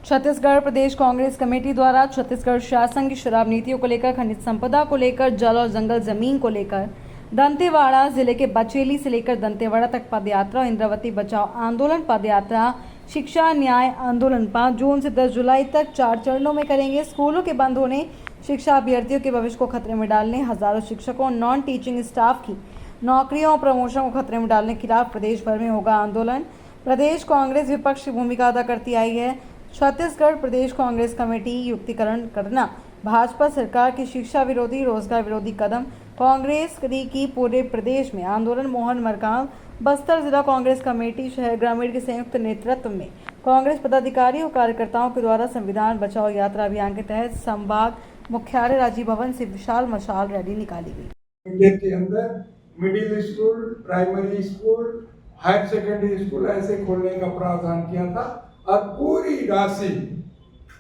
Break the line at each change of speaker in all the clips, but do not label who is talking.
छत्तीसगढ़ प्रदेश Congress committee द्वारा छत्तीसगढ़ शासन की शराब नीतियों को लेकर, खनिज संपदा को लेकर, जल और जंगल जमीन को लेकर दंतेवाड़ा जिले के बचेली से लेकर दंतेवाड़ा तक पदयात्रा और इंद्रावती बचाओ आंदोलन पदयात्रा शिक्षा न्याय आंदोलन 5 जून से 10 जुलाई तक 4 चरणों में करेंगे। स्कूलों के बंद होने, शिक्षा अभ्यर्थियों के भविष्य को खतरे में डालने, हजारों शिक्षकों नॉन टीचिंग स्टाफ की नौकरियों और प्रमोशन को खतरे में डालने के खिलाफ प्रदेश भर में होगा आंदोलन। प्रदेश कांग्रेस विपक्ष की भूमिका अदा करती आई है। छत्तीसगढ़ प्रदेश कांग्रेस कमेटी युक्तिकरण करना भाजपा सरकार की शिक्षा विरोधी, रोजगार विरोधी कदम कांग्रेस की पूरे प्रदेश में आंदोलन। मोहन मरकाम बस्तर जिला कांग्रेस कमेटी शहर ग्रामीण के संयुक्त नेतृत्व में कांग्रेस पदाधिकारियों और कार्यकर्ताओं के द्वारा संविधान बचाओ यात्रा अभियान के तहत संभाग मुख्यालय राजीव भवन से विशाल मशाल रैली निकाली गई।
के अंदर middle school, primary school, higher secondary school ऐसे खोलने का प्रावधान किया था और पूरी राशि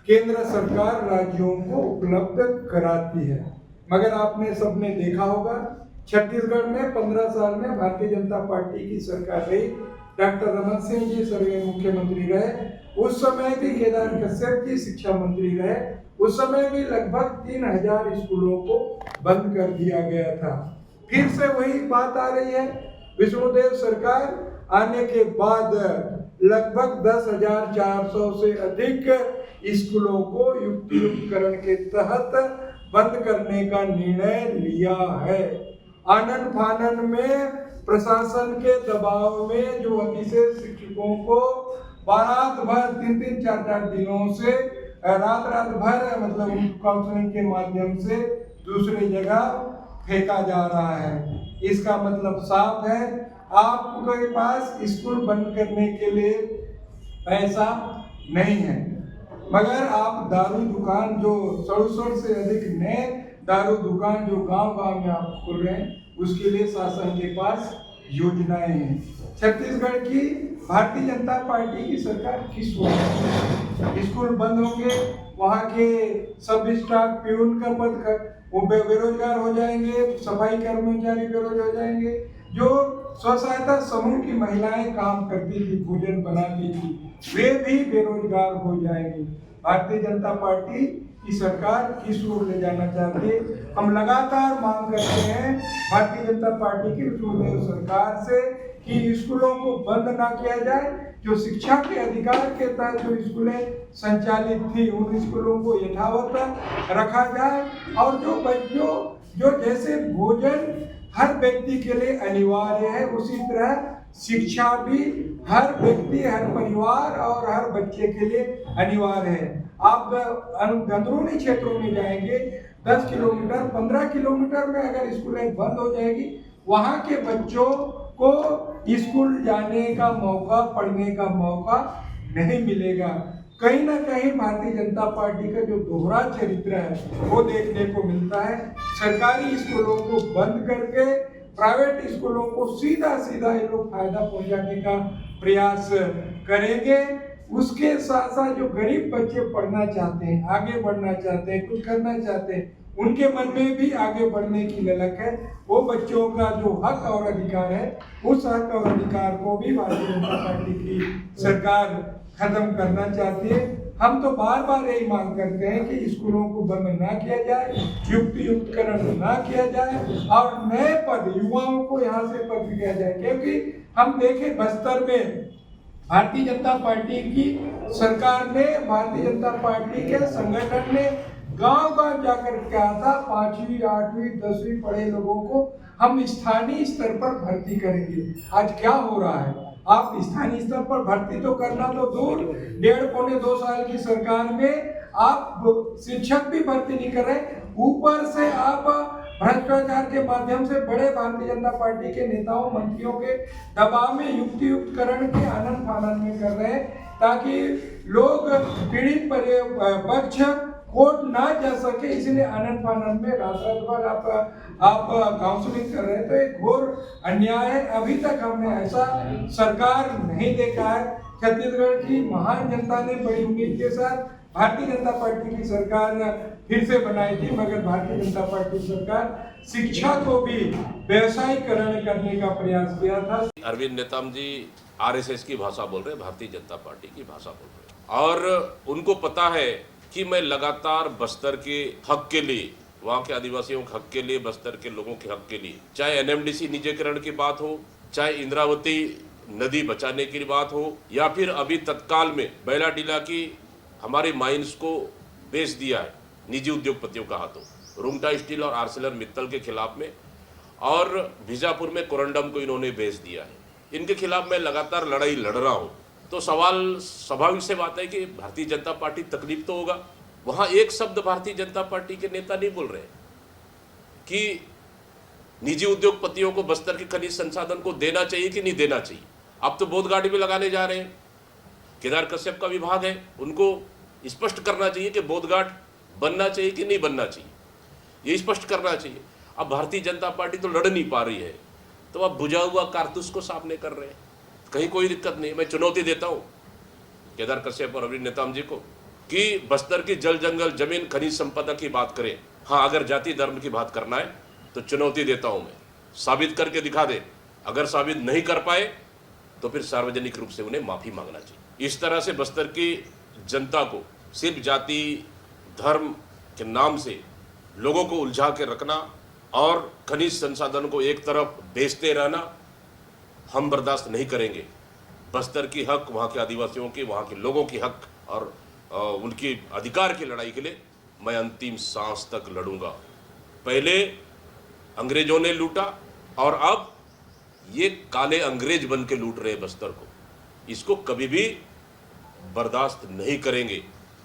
केंद्र सरकार राज्यों को उपलब्ध कराती है। मगर आपने सबने देखा होगा छत्तीसगढ़ में 15 साल में भारतीय जनता पार्टी की सरकार रही। डॉक्टर रमन सिंह जी सर्वे मुख्यमंत्री रहे, उस समय भी केदार कश्यप जी शिक्षा मंत्री रहे, उस समय भी लगभग 3000 स्कूलों को बंद कर दिया गया था। फिर से वही बात आ रही है। विष्णुदेव सरकार आने के बाद लगभग 10,400 से अधिक स्कूलों को युक्तियुक्तकरण के तहत बंद करने का निर्णय लिया है। आनन फानन में प्रशासन के दबाव में जो अतिशय शिक्षकों को रात भर 3-3, 4-4 दिनों से रात भर मतलब काउंसलिंग के माध्यम से दूसरी जगह फेंका जा रहा है। इसका मतलब साफ है, आपके पास स्कूल बंद करने के लिए पैसा नहीं है, मगर आप दारू दुकान जो 100 से अधिक नए दारू दुकान जो गांव-गांव में आप खोल रहे हैं, उसके लिए शासन के पास योजनाएं हैं। छत्तीसगढ़ की भारतीय जनता पार्टी की सरकार किस वजह स्कूल बंद होंगे, वहाँ के सब स्टाफ प्यून का पद वो बेरोजगार हो जाएंगे, सफाई कर्मचारी बेरोजगार हो जाएंगे, जो स्व सहायता समूह की महिलाएं काम करती थी, भोजन बनाती थी, वे भी बेरोजगार हो जाएंगे। भारतीय जनता पार्टी की सरकार किस ओर ले जाना चाहती है? हम लगातार मांग करते हैं भारतीय जनता पार्टी की सरकार से कि स्कूलों को बंद ना किया जाए। जो शिक्षा के अधिकार के तहत जो स्कूलें संचालित थी, उन स्कूलों को यथावत रखा जाए और जो बच्चों जो जैसे भोजन हर व्यक्ति के लिए अनिवार्य है, उसी तरह शिक्षा भी हर व्यक्ति, हर परिवार और हर बच्चे के लिए अनिवार्य है। आप अंदरूनी क्षेत्रों में जाएंगे, 10 किलोमीटर 15 किलोमीटर में अगर स्कूलें बंद हो जाएगी, वहाँ के बच्चों को स्कूल जाने का मौका, पढ़ने का मौका नहीं मिलेगा। कहीं ना कहीं भारतीय जनता पार्टी का जो दोहरा चरित्र है वो देखने को मिलता है। सरकारी स्कूलों को बंद करके प्राइवेट स्कूलों को सीधा ये लोग फायदा पहुंचाने का प्रयास करेंगे। उसके साथ साथ जो गरीब बच्चे पढ़ना चाहते हैं, आगे बढ़ना चाहते हैं, कुछ करना चाहते हैं, उनके मन में भी आगे बढ़ने की ललक है। वो बच्चों का जो हक और अधिकार है, उस हक और अधिकार को भी भारतीय जनता पार्टी की सरकार खत्म करना चाहती है। हम तो बार बार यही मांग करते हैं कि स्कूलों को बंद ना किया जाए, युक्तियुक्तकरण ना किया जाए और नए पद युवाओं को यहाँ से पद दिया जाए। क्योंकि हम देखें बस्तर में भारतीय जनता पार्टी की सरकार ने, भारतीय जनता पार्टी के संगठन ने गांव-गांव जाकर कहा था 5वीं, 8वीं, 10वीं पढ़े लोगों को हम स्थानीय स्तर पर भर्ती करेंगे। आज क्या हो रहा है? आप स्थानीय स्तर पर भर्ती तो करना तो दूर, 1.5-2 साल की सरकार में आप शिक्षक भी भर्ती नहीं कर रहे, ऊपर से आप भ्रष्टाचार के माध्यम से बड़े भारतीय जनता पार्टी के नेताओं मंत्रियों के दबाव में युक्तियुक्तकरण के आनन फानन में कर रहे हैं, ताकि लोग पीड़ित पक्ष कोर्ट ना जा सके, इसलिए आनन फानन में रात भर आप काउंसलिंग कर रहे हैं। तो एक घोर अन्याय है। अभी तक हमने ऐसा सरकार नहीं देखा है। छत्तीसगढ़ की महान जनता ने बड़ी उम्मीद के साथ भारतीय जनता पार्टी की सरकार फिर से बनाई थी, मगर भारतीय जनता पार्टी सरकार शिक्षा को भी व्यवसायीकरण करने का प्रयास किया था।
अरविंद नेताम जी आरएसएस की भाषा बोल रहे हैं, भारतीय जनता पार्टी की भाषा बोल रहे हैं। और उनको पता है कि मैं लगातार बस्तर के हक के लिए, वहाँ के आदिवासियों के हक के लिए, बस्तर के लोगों के हक के लिए, चाहे एनएमडीसी निजीकरण की बात हो, चाहे इंद्रावती नदी बचाने की बात हो, या फिर अभी तत्काल में बैलाडीला की हमारे माइंस को बेच दिया है निजी उद्योगपतियों का हाथों, रूंगटा स्टील और आर्सेलर मित्तल के खिलाफ में, और बीजापुर में कोरंडम को इन्होंने बेच दिया है। इनके खिलाफ मैं लगातार लड़ाई लड़ रहा हूँ। तो सवाल स्वाभाविक से बात है कि भारतीय जनता पार्टी तकलीफ तो होगा। वहां एक शब्द भारतीय जनता पार्टी के नेता नहीं बोल रहे कि निजी उद्योगपतियों को बस्तर के खनिज संसाधन को देना चाहिए कि नहीं देना चाहिए। अब तो बोधघाटी में लगाने जा रहे हैं, केदार कश्यप का विभाग है, उनको स्पष्ट करना चाहिए कि बोधघाट बनना चाहिए कि नहीं बनना चाहिए, ये स्पष्ट करना चाहिए। अब भारतीय जनता पार्टी तो लड़ नहीं पा रही है, तो अब बुझा हुआ कारतूस को सामने कर रहे हैं। कहीं कोई दिक्कत नहीं, मैं चुनौती देता हूं केदार कश्यप और अरविंद नेताम जी को कि बस्तर की जल जंगल जमीन खनिज संपदा की बात करें। हाँ, अगर जाति धर्म की बात करना है तो चुनौती देता हूं मैं, साबित करके दिखा दे। अगर साबित नहीं कर पाए तो फिर सार्वजनिक रूप से उन्हें माफी मांगना चाहिए। इस तरह से बस्तर की जनता को सिर्फ जाति धर्म के नाम से लोगों को उलझा के रखना और खनिज संसाधन को एक तरफ बेचते रहना हम बर्दाश्त नहीं करेंगे। बस्तर की हक, वहाँ के आदिवासियों की, वहाँ के लोगों की हक और उनकी अधिकार की लड़ाई के लिए मैं अंतिम सांस तक लड़ूंगा। पहले अंग्रेजों ने लूटा और अब ये काले अंग्रेज बन के लूट रहे बस्तर को। इसको कभी भी बर्दाश्त नहीं करेंगे।